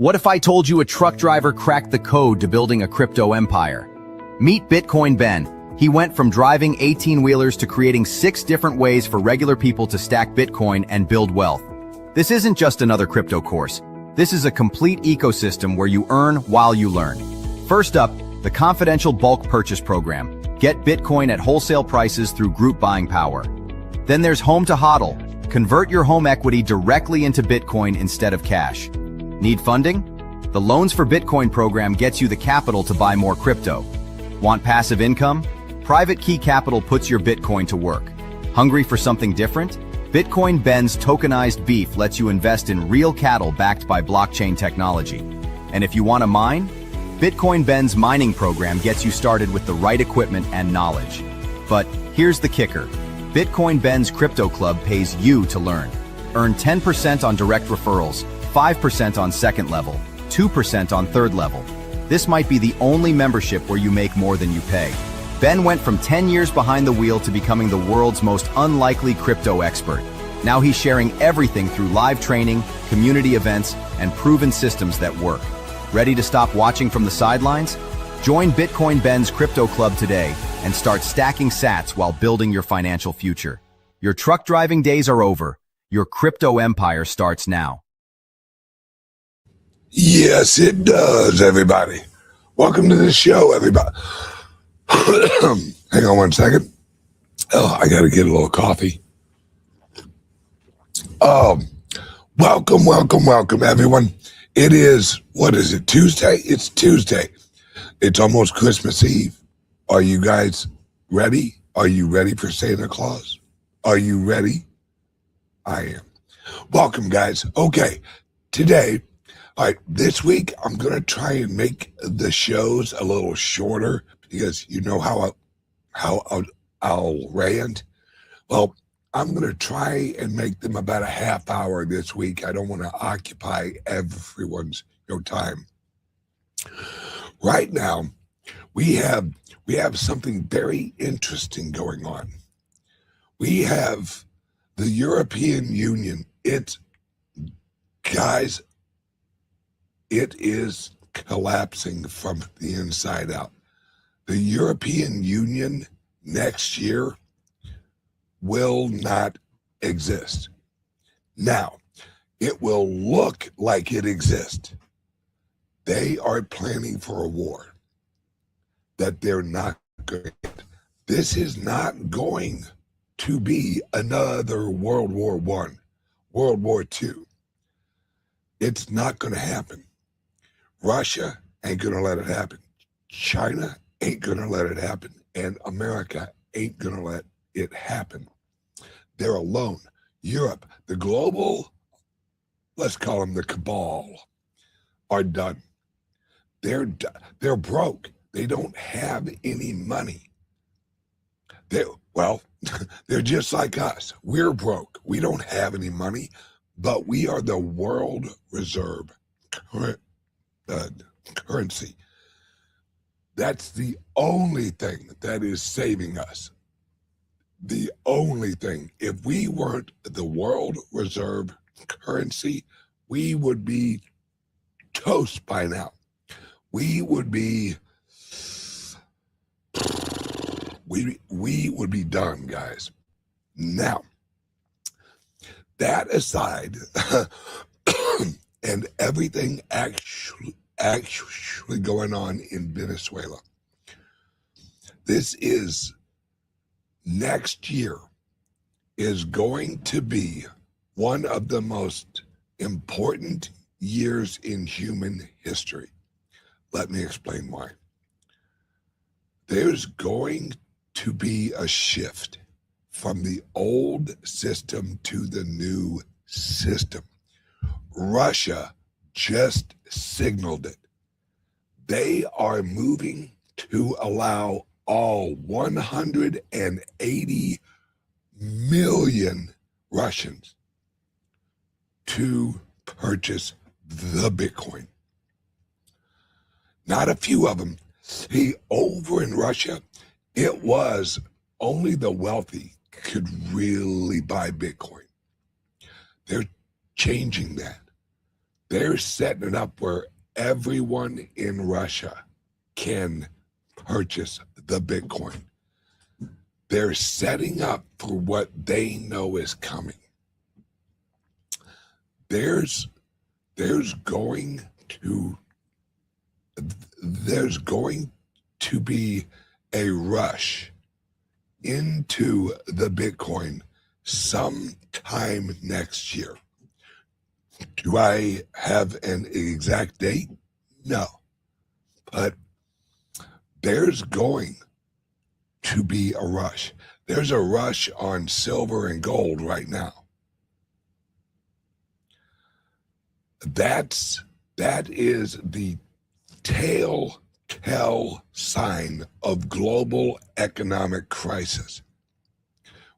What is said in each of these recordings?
What if I told you a truck driver cracked the code to building a crypto empire? Meet Bitcoin Ben. He went from driving 18-wheelers to creating 6 different ways for regular people to stack Bitcoin and build wealth. This isn't just another crypto course. This is a complete ecosystem where you earn while you learn. First up, the confidential bulk purchase program. Get Bitcoin at wholesale prices through group buying power. Then there's Home to HODL. Convert your home equity directly into Bitcoin instead of cash. Need funding? The Loans for Bitcoin program gets you the capital to buy more crypto. Want passive income? Private Key Capital puts your Bitcoin to work. Hungry for something different? Bitcoin Ben's tokenized beef lets you invest in real cattle backed by blockchain technology. And if you want to mine, Bitcoin Ben's mining program gets you started with the right equipment and knowledge. But here's the kicker. Bitcoin Ben's Crypto Club pays you to learn. Earn 10% on direct referrals, 5% on second level, 2% on third level. This might be the only membership where you make more than you pay. Ben went from 10 years behind the wheel to becoming the world's most unlikely crypto expert. Now he's sharing everything through live training, community events, and proven systems that work. Ready to stop watching from the sidelines? Join Bitcoin Ben's Crypto Club today and start stacking sats while building your financial future. Your truck driving days are over. Your crypto empire starts now. Yes, it does, everybody. Welcome to the show, everybody. Hang on one second. Oh, I got to get a little coffee. Welcome, everyone. It is, what is it, Tuesday? It's Tuesday. It's almost Christmas Eve. Are you guys ready? Are you ready for Santa Claus? Are you ready? I am. Welcome, guys. Okay, today, all right, this week, I'm going to try and make the shows a little shorter because you know how I'll rant. Well, I'm going to try and make them about a half hour this week. I don't want to occupy everyone's time. Right now, we have something very interesting going on. We have the European Union. Guys, it is collapsing from the inside out. The European Union next year will not exist. Now, it will look like it exists. They are planning for a war that they're not going to get. This is not going to be another World War I, World War II. It's not going to happen. Russia ain't going to let it happen. China ain't going to let it happen. And America ain't going to let it happen. They're alone. Europe, the global, let's call them the cabal, are done. They're broke. They don't have any money. They're just like us. We're broke. We don't have any money, but we are the world reserve currency. That's the only thing that is saving us. The only thing. If we weren't the world reserve currency, we would be toast by now. We would be done, guys. Now, that aside, and everything actually going on in Venezuela, this is next year is going to be one of the most important years in human history. Let me explain why. There's going to be a shift from the old system to the new system. Russia just signaled it. They are moving to allow all 180 million Russians to purchase the Bitcoin. Not a few of them. See, over in Russia, it was only the wealthy could really buy Bitcoin. They're changing that. they're setting it up where everyone in Russia can purchase the Bitcoin. They're setting up for what they know is coming. There's going to be a rush into the Bitcoin sometime next year. Do I have an exact date? No. But there's going to be a rush. There's a rush on silver and gold right now. That is the telltale sign of global economic crisis.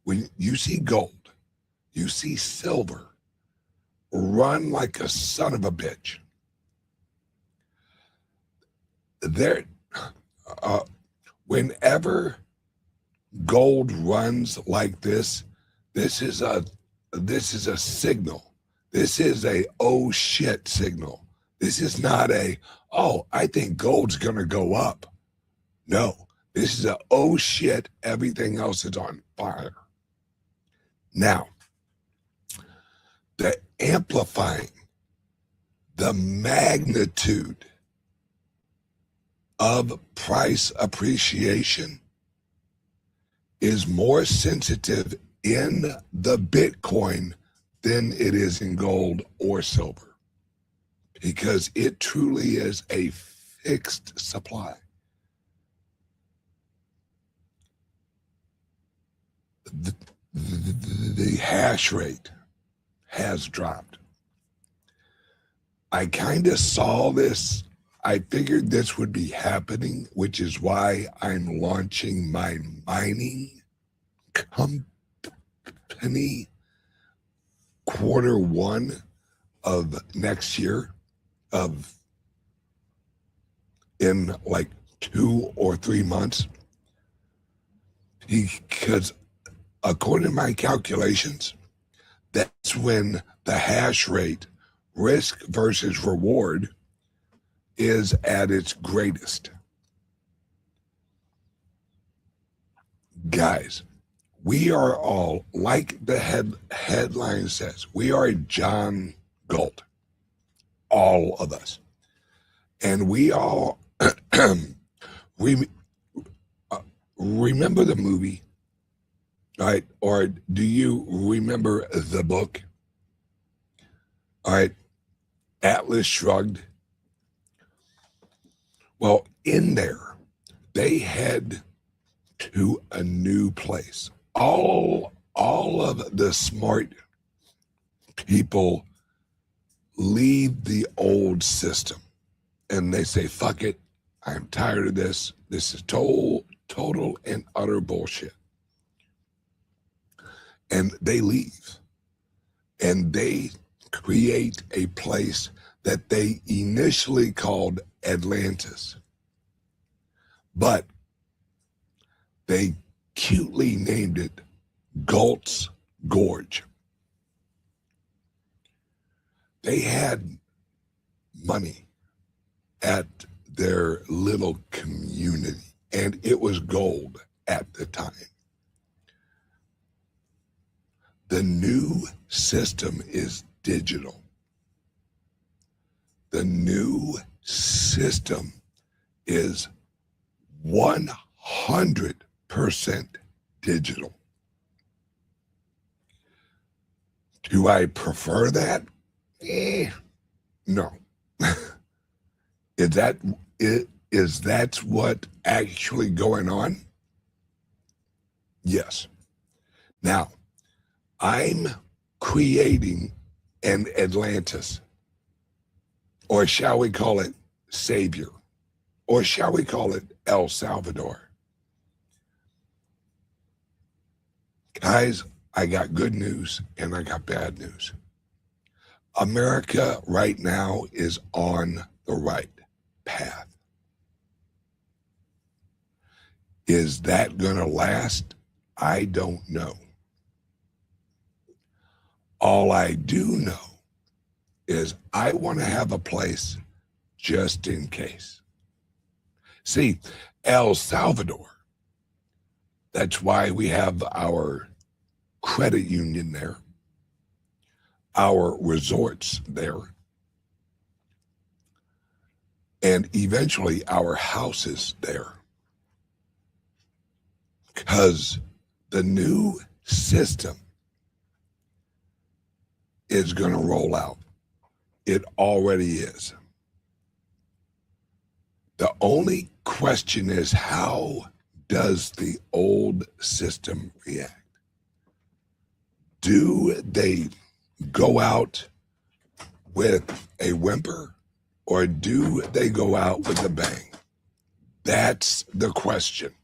When you see gold, you see silver run like a son of a bitch. Whenever gold runs like this is a signal. This is a oh shit signal. This is not a, oh, I think gold's gonna go up. No, this is a oh shit, everything else is on fire. Now, the amplifying the magnitude of price appreciation is more sensitive in the Bitcoin than it is in gold or silver, because it truly is a fixed supply. The hash rate has dropped. I kind of saw this. I figured this would be happening, which is why I'm launching my mining company Q1 of next year, in like 2 or 3 months, because according to my calculations, that's when the hash rate, risk versus reward, is at its greatest. Guys, we are all, like the headline says, we are John Galt, all of us. And we all remember the movie, right? Or do you remember the book? All right, Atlas Shrugged. Well, in there, they head to a new place. All of the smart people leave the old system and they say, fuck it, I'm tired of this. This is total and utter bullshit. And they leave. And they create a place that they initially called Atlantis. But they cutely named it Galt's Gorge. They had money at their little community, and it was gold at the time. The new system is digital. The new system is 100% digital. Do I prefer that? No. Is that what actually going on? Yes. Now, I'm creating an Atlantis, or shall we call it Savior, or shall we call it El Salvador? Guys, I got good news and I got bad news. America right now is on the right path. Is that going to last? I don't know. All I do know is I want to have a place just in case. See, El Salvador, that's why we have our credit union there, our resorts there, and eventually our houses there. Because the new system is going to roll out. It already is. The only question is, how does the old system react? Do they go out with a whimper, or do they go out with a bang? That's the question.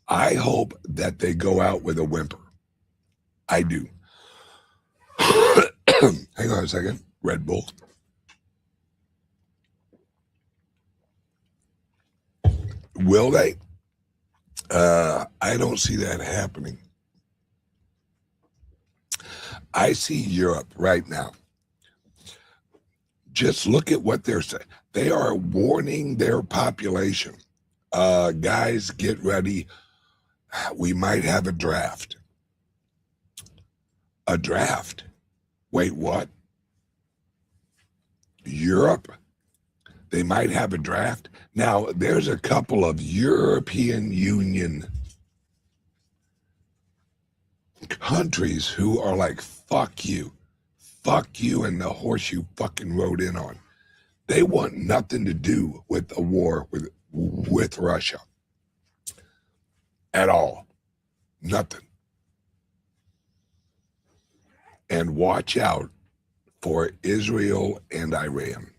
I hope that they go out with a whimper. I do. Hang on a second. Red Bull. Will they? I don't see that happening. I see Europe right now. Just look at what they're saying. They are warning their population. Guys, get ready. We might have a draft. A draft? Wait, what? Europe? They might have a draft. Now, there's a couple of European Union countries who are like, fuck you, and the horse you fucking rode in on. They want nothing to do with a war with Russia at all. Nothing. And watch out for Israel and Iran.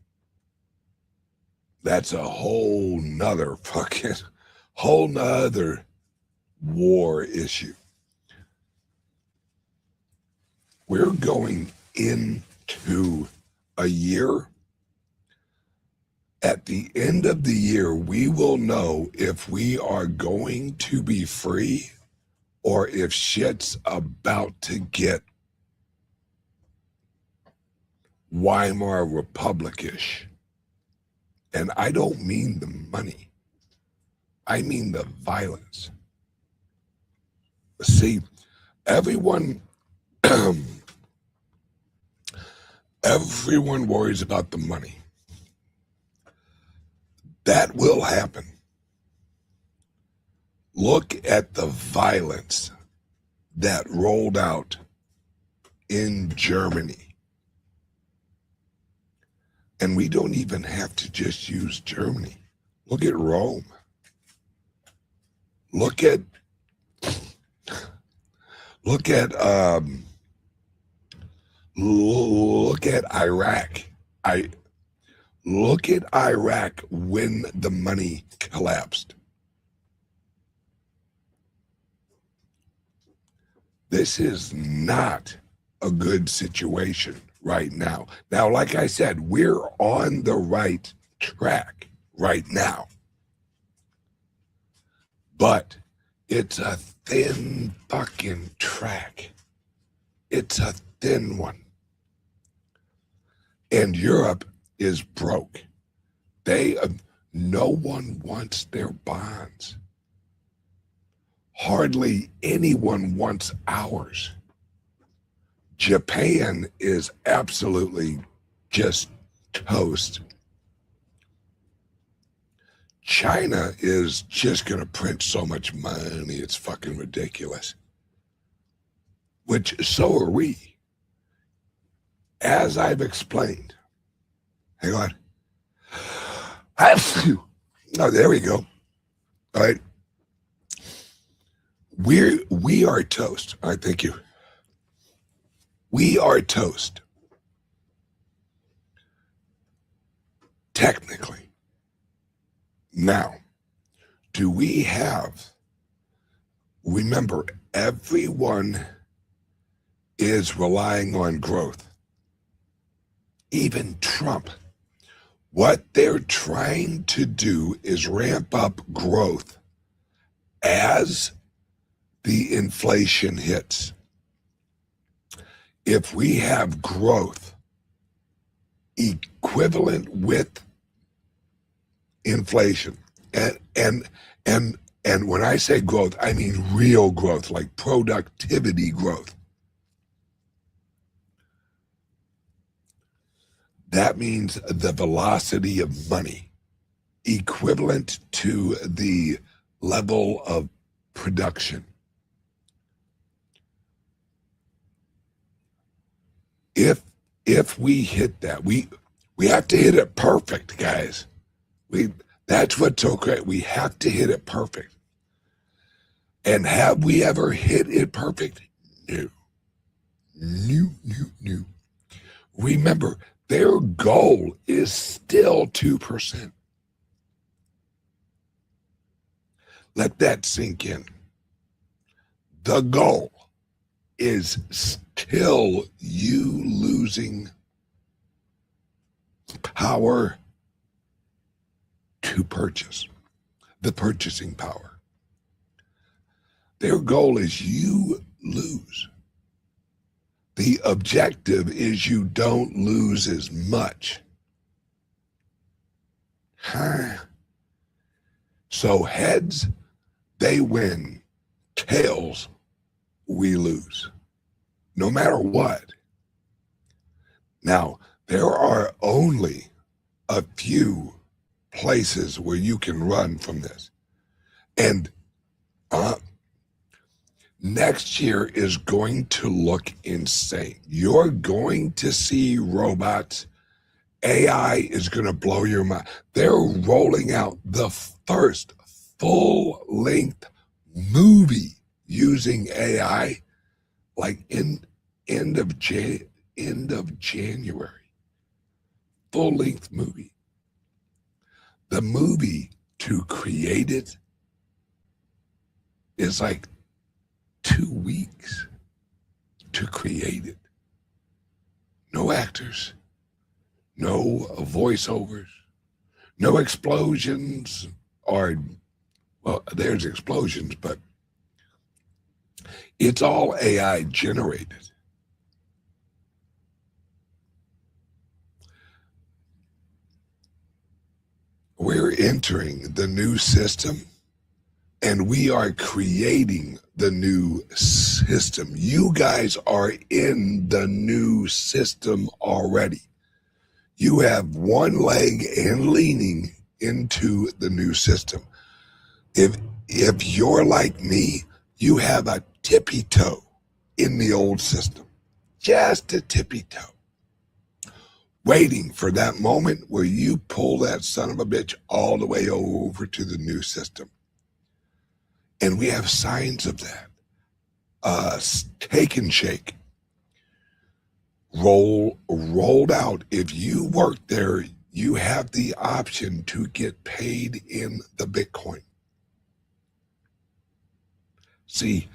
That's a whole nother war issue. We're going into a year. At the end of the year, we will know if we are going to be free or if shit's about to get Weimar Republic-ish. And I don't mean the money. I mean the violence. See, everyone worries about the money. That will happen. Look at the violence that rolled out in Germany. And we don't even have to just use Germany. Look at Rome. Look at Iraq. Look at Iraq when the money collapsed. This is not a good situation right now. Now, like I said, we're on the right track right now. But it's a thin fucking track. It's a thin one. And Europe is broke. No one wants their bonds. Hardly anyone wants ours. Japan is absolutely just toast. China is just going to print so much money, it's fucking ridiculous. Which, so are we. As I've explained. Hang on. Oh, there we go. All right. We are toast. All right, thank you. We are toast. Technically. Now, do we have, remember, everyone is relying on growth. Even Trump. What they're trying to do is ramp up growth as the inflation hits. If we have growth, equivalent with inflation. And when I say growth, I mean real growth, like productivity growth. That means the velocity of money equivalent to the level of production. If we hit that, we have to hit it perfect, guys. That's what's so great. We have to hit it perfect. And have we ever hit it perfect? No. No. Remember, their goal is still 2%. Let that sink in. The goal is still you losing power to purchase, the purchasing power. Their goal is you lose. The objective is you don't lose as much. So heads, they win. Tails, we lose. No matter what. Now, there are only a few places where you can run from this. And next year is going to look insane. You're going to see robots. AI is going to blow your mind. They're rolling out the first full-length movie using AI, like in end of January. Full-length movie. The movie to create it is like 2 weeks to create it. No actors, no voiceovers, no explosions, or, well, there's explosions, but it's all AI generated. We're entering the new system, and we are creating the new system. You guys are in the new system already. You have one leg and leaning into the new system. If you're like me, you have a tippy toe in the old system, just a tippy toe, waiting for that moment where you pull that son of a bitch all the way over to the new system. And we have signs of that. Take and shake. Rolled out. If you work there, you have the option to get paid in the Bitcoin. See,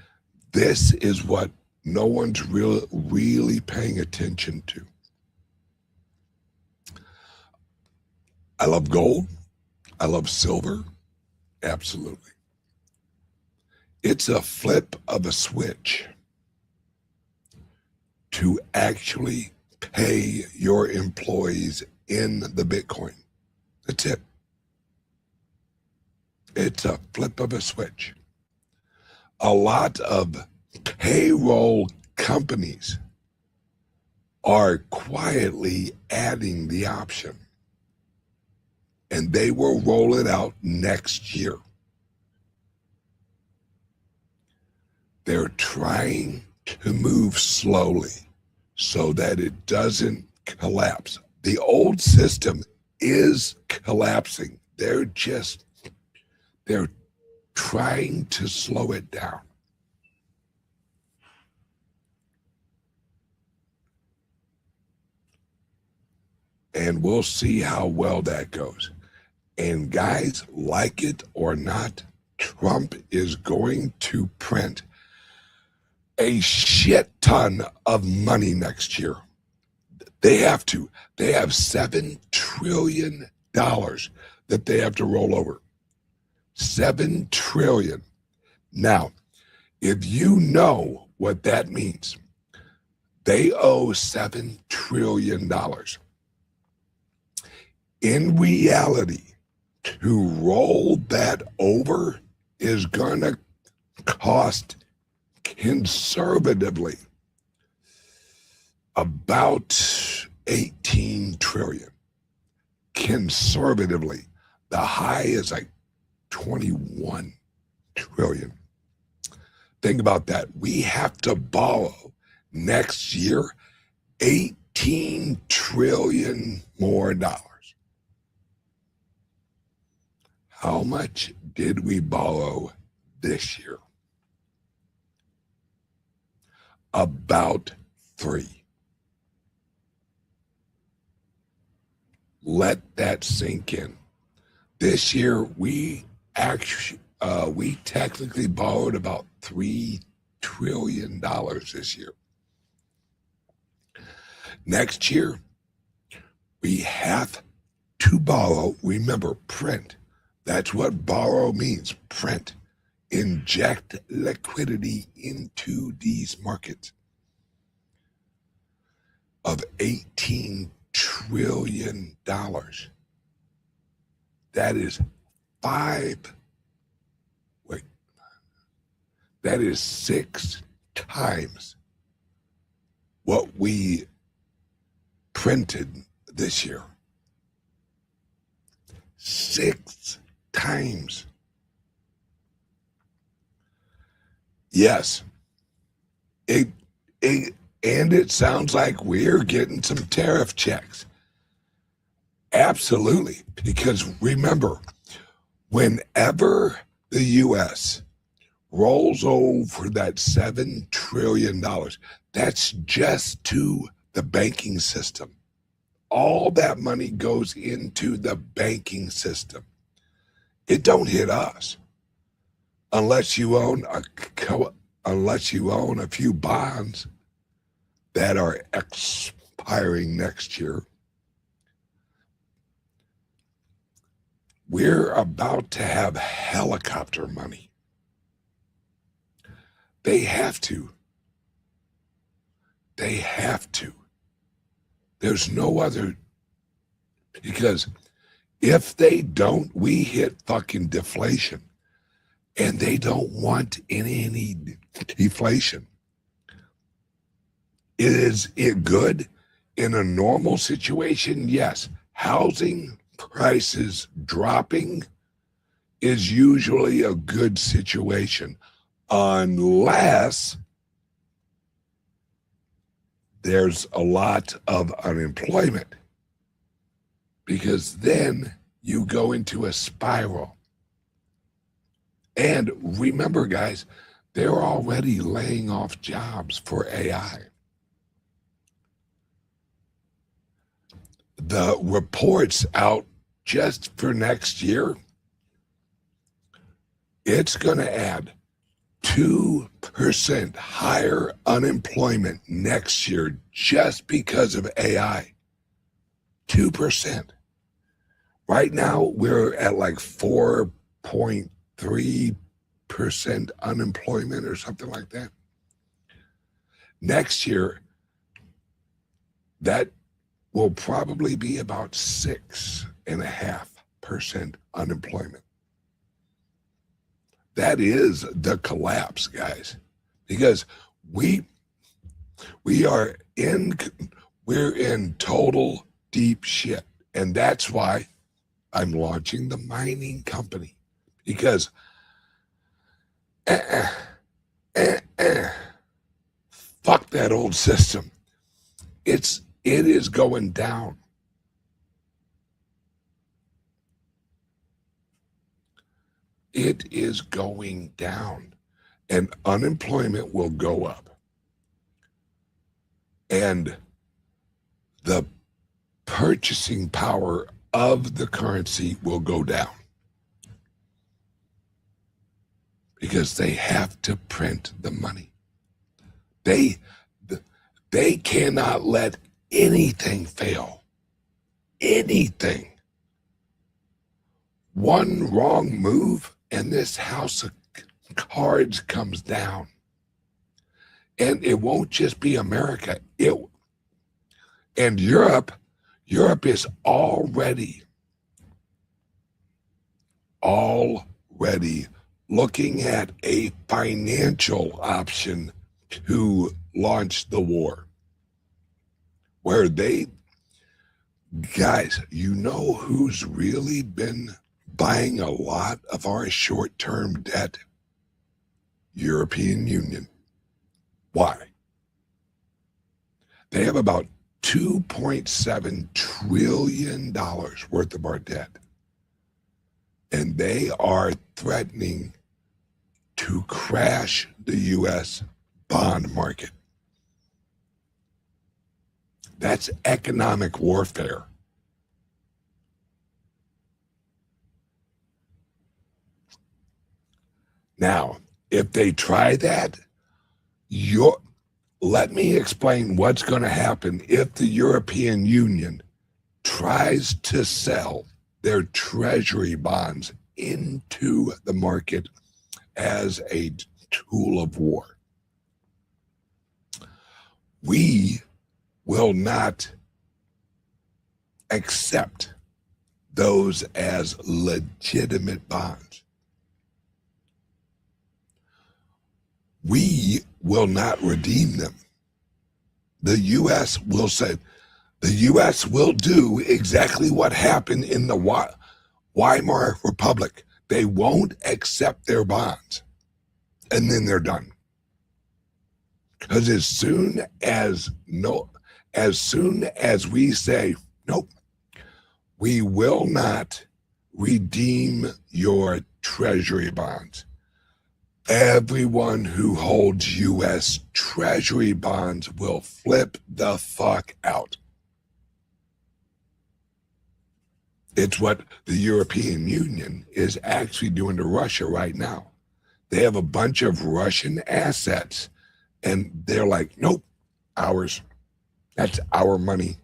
this is what no one's really paying attention to. I love gold. I love silver. Absolutely. It's a flip of a switch to actually pay your employees in the Bitcoin. That's it. It's a flip of a switch. A lot of payroll companies are quietly adding the option, and they will roll it out next year. They're trying to move slowly so that it doesn't collapse. The old system is collapsing. They're trying to slow it down. And we'll see how well that goes. And guys, like it or not, Trump is going to print a shit ton of money next year. They have to. They have $7 trillion that they have to roll over. $7 trillion. Now, if you know what that means, they owe $7 trillion. In reality, to roll that over is going to cost conservatively about 18 trillion. Conservatively, the high is like 21 trillion. Think about that. We have to borrow next year 18 trillion more dollars. How much did we borrow this year? About 3. Let that sink in. This year, we technically borrowed about $3 trillion this year. Next year, we have to borrow. Remember, print. That's what borrow means, print. Inject liquidity into these markets of $18 trillion. That is that is 6 times what we printed this year. 6 times. Yes. And it sounds like we're getting some tariff checks. Absolutely. Because remember, whenever the U.S. rolls over that $7 trillion, that's just to the banking system. All that money goes into the banking system. It don't hit us unless you own a few bonds that are expiring next year. We're about to have helicopter money. They have to. They have to. There's no other, because if they don't, we hit fucking deflation. And they don't want any deflation. Is it good? In a normal situation, yes. Housing prices dropping is usually a good situation, unless there's a lot of unemployment, because then you go into a spiral. And remember, guys, they're already laying off jobs for AI. The reports out just for next year, it's going to add 2% higher unemployment next year just because of AI. 2%. Right now, we're at like 4.3% unemployment or something like that. Next year, that will probably be about 6.5% unemployment. That is the collapse, guys, because we're in total deep shit. And that's why I'm launching the mining company, because fuck that old system. It is going down. It is going down, and unemployment will go up, and the purchasing power of the currency will go down, because they have to print the money. They cannot let anything fail. Anything. One wrong move and this house of cards comes down. And it won't just be America. And Europe is already already looking at a financial option to launch the war. Where guys, you know who's really been buying a lot of our short-term debt? European Union. Why? They have about $2.7 trillion worth of our debt. And they are threatening to crash the U.S. bond market. That's economic warfare. Now, if they try that, let me explain what's going to happen if the European Union tries to sell their treasury bonds into the market as a tool of war. We will not accept those as legitimate bonds. We will not redeem them. The U.S. will say, the U.S. will do exactly what happened in the Weimar Republic. They won't accept their bonds, and then they're done. Because as soon as we say, nope, we will not redeem your treasury bonds, everyone who holds U.S. treasury bonds will flip the fuck out. It's what the European Union is actually doing to Russia right now. They have a bunch of Russian assets, and they're like, nope, ours. That's our money.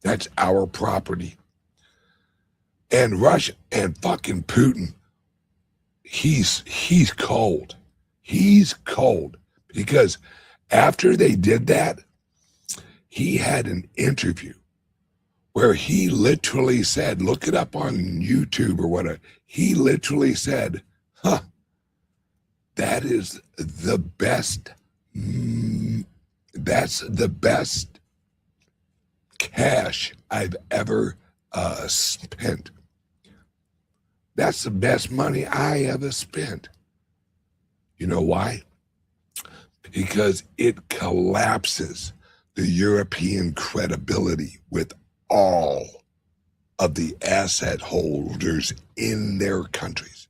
That's our property. And Russia and fucking Putin, he's cold. He's cold because after they did that, he had an interview where he literally said, look it up on YouTube or whatever. He literally said, that is the best. That's the best cash I've ever spent. That's the best money I ever spent. You know why? Because it collapses the European credibility with all of the asset holders in their countries.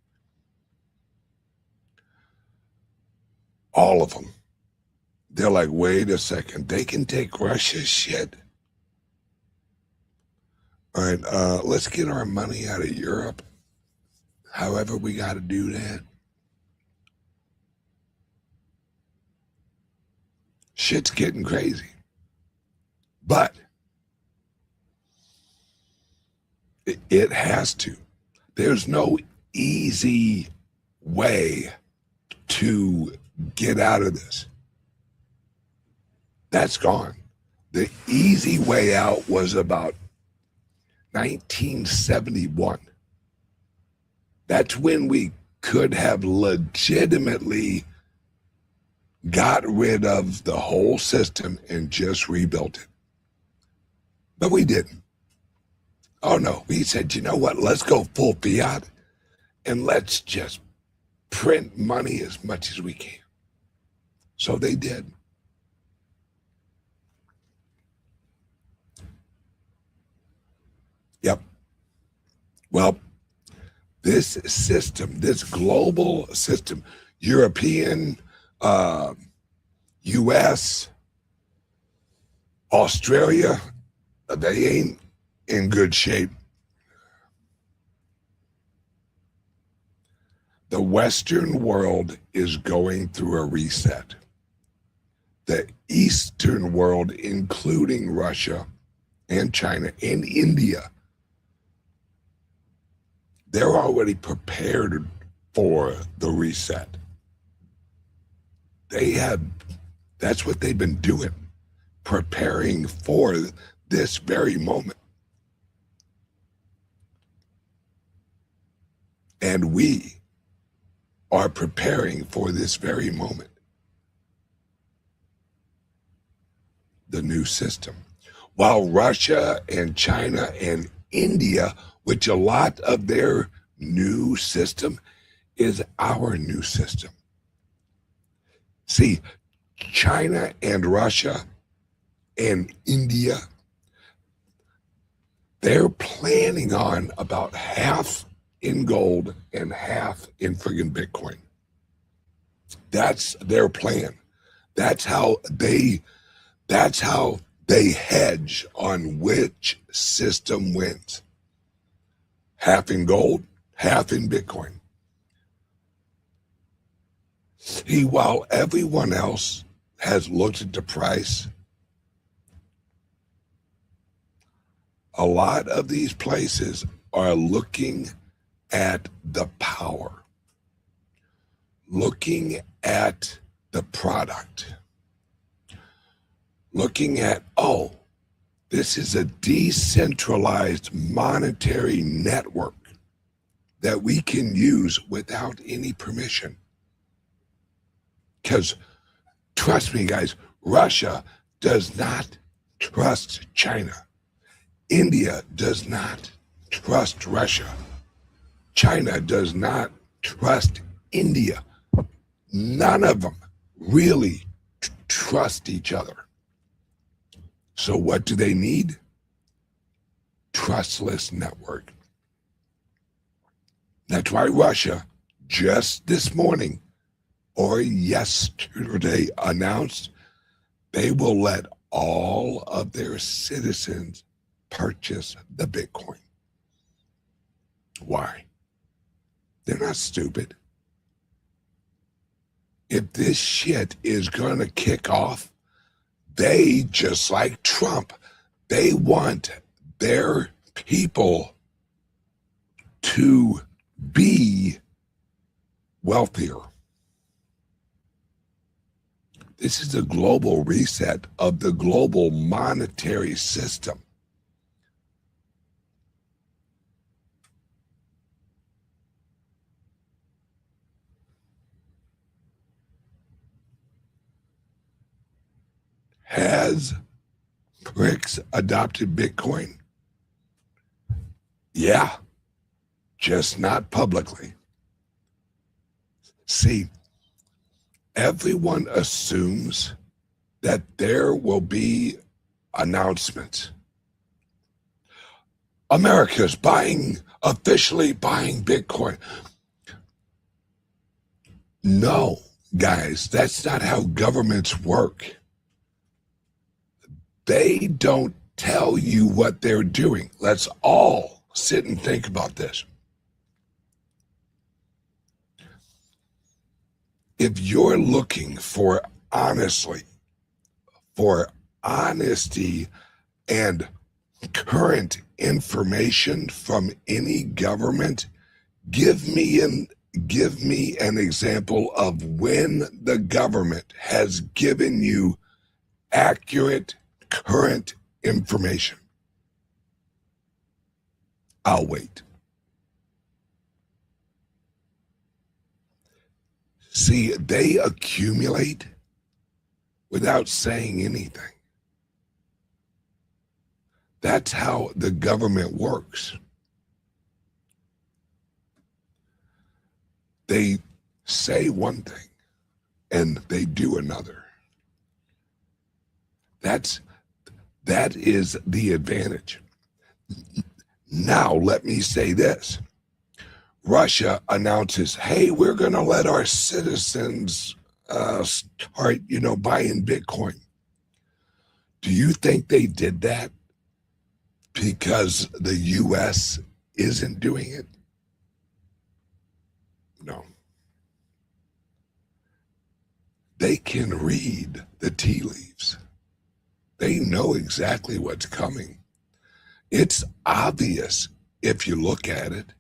All of them. They're like, wait a second, they can take Russia's shit. All right, let's get our money out of Europe. However we got to do that. Shit's getting crazy. But it has to. There's no easy way to get out of this. That's gone. The easy way out was about 1971. That's when we could have legitimately got rid of the whole system and just rebuilt it. But we didn't. Oh no, we said, you know what, let's go full fiat and let's just print money as much as we can. So they did. Yep. Well, this system, this global system, European, U.S., Australia, they ain't in good shape. The Western world is going through a reset. The Eastern world, including Russia and China and India, they're already prepared for the reset. That's what they've been doing, preparing for this very moment. And we are preparing for this very moment. The new system. While Russia and China and India, which a lot of their new system is our new system. See, China and Russia and India, they're planning on about half in gold and half in friggin' Bitcoin. That's their plan. That's how they hedge on which system wins. Half in gold, half in Bitcoin. See, while everyone else has looked at the price, a lot of these places are looking at the power, looking at the product, looking at, oh, this is a decentralized monetary network that we can use without any permission. Because, trust me, guys, Russia does not trust China. India does not trust Russia. China does not trust India. None of them really trust each other. So what do they need? Trustless network. That's why Russia, just this morning or yesterday, announced they will let all of their citizens purchase the Bitcoin. Why? They're not stupid. If this shit is going to kick off, they, just like Trump, they want their people to be wealthier. This is a global reset of the global monetary system. Has BRICS adopted Bitcoin? Yeah, just not publicly. See, everyone assumes that there will be announcements. America's officially buying Bitcoin. No, guys, that's not how governments work. They don't tell you what they're doing. Let's all sit and think about this. If you're looking for honesty and current information from any government, give me an example of when the government has given you accurate current information. I'll wait. See, they accumulate without saying anything. That's how the government works. They say one thing and they do another. That is the advantage. Now, let me say this. Russia announces, hey, we're going to let our citizens start, buying Bitcoin. Do you think they did that because the U.S. isn't doing it? No. They can read the tea leaves. They know exactly what's coming. It's obvious if you look at it.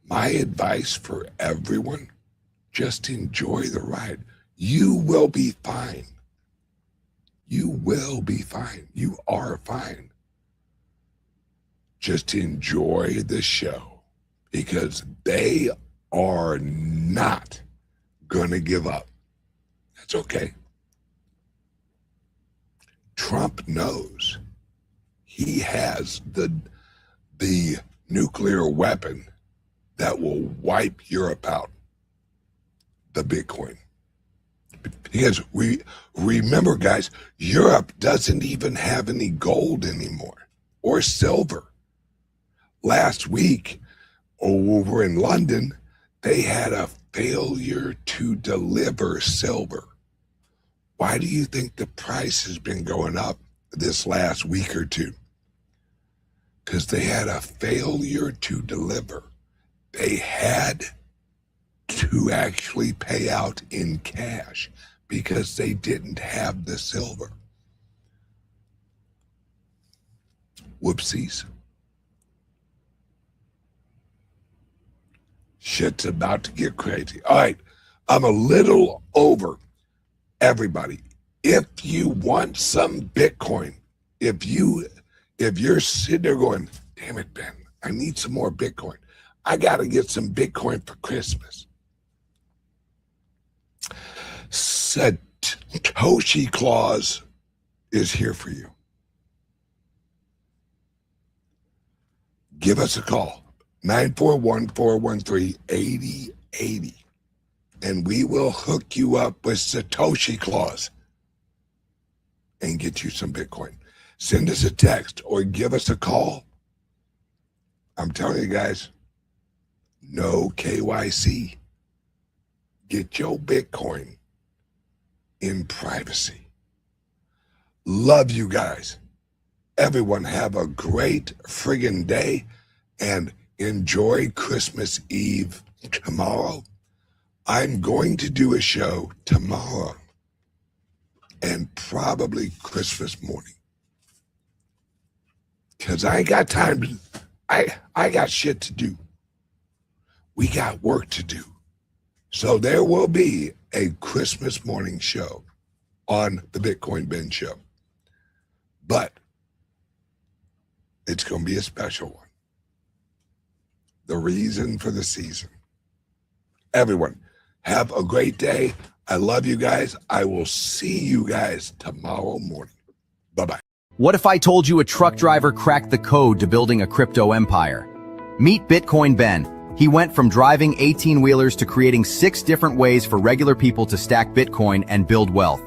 My advice for everyone, just enjoy the ride. You will be fine. You will be fine. You are fine. just enjoy the show because they are not going to give up. That's okay. Trump knows he has the nuclear weapon that will wipe Europe out, the Bitcoin. Because remember, guys, Europe doesn't even have any gold anymore or silver. Last week, over in London, they had a failure to deliver silver. Why do you think the price has been going up this last week or two? Because they had a failure to deliver. They had to actually pay out in cash because they didn't have the silver. Whoopsies. Shit's about to get crazy. All right, I'm a little over. Everybody, if you want some Bitcoin, if you're sitting there going, damn it, Ben, I need some more Bitcoin. I got to get some Bitcoin for Christmas. Satoshi Claus is here for you. Give us a call, 941-413-8080, and we will hook you up with Satoshi Claus and get you some Bitcoin. Send us a text or give us a call. I'm telling you guys, no KYC. Get your Bitcoin in privacy. Love you guys. Everyone have a great friggin' day and enjoy Christmas Eve tomorrow. I'm going to do a show tomorrow and probably Christmas morning. Because I ain't got time to, I got shit to do. We got work to do. So there will be a Christmas morning show on the Bitcoin Ben Show. But it's going to be a special one. The reason for the season. Everyone, have a great day. I love you guys. I will see you guys tomorrow morning. Bye-bye. What if I told you a truck driver cracked the code to building a crypto empire? Meet Bitcoin Ben. He went from driving 18-wheelers to creating 6 different ways for regular people to stack Bitcoin and build wealth.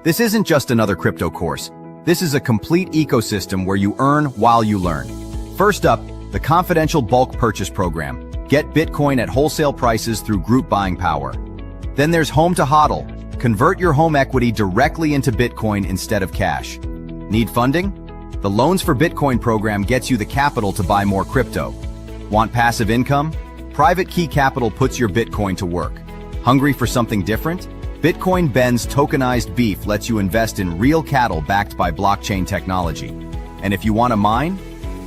This isn't just another crypto course. This is a complete ecosystem where you earn while you learn. First up, the confidential bulk purchase program. Get Bitcoin at wholesale prices through group buying power. Then there's Home to HODL. Convert your home equity directly into Bitcoin instead of cash. Need funding? The Loans for Bitcoin program gets you the capital to buy more crypto. Want passive income? Private Key Capital puts your Bitcoin to work. Hungry for something different? Bitcoin Ben's tokenized beef lets you invest in real cattle backed by blockchain technology. And if you want to mine,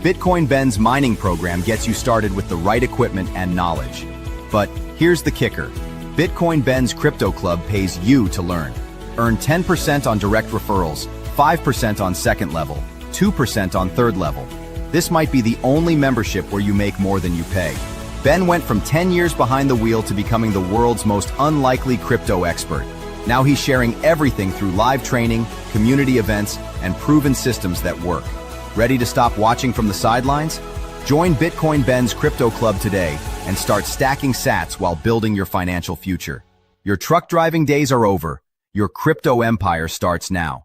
Bitcoin Ben's mining program gets you started with the right equipment and knowledge. But here's the kicker. Bitcoin Ben's Crypto Club pays you to learn. Earn 10% on direct referrals, 5% on second level, 2% on third level. This might be the only membership where you make more than you pay. Ben went from 10 years behind the wheel to becoming the world's most unlikely crypto expert. Now he's sharing everything through live training, community events, and proven systems that work. Ready to stop watching from the sidelines? Join Bitcoin Ben's Crypto Club today and start stacking sats while building your financial future. Your truck driving days are over. Your crypto empire starts now.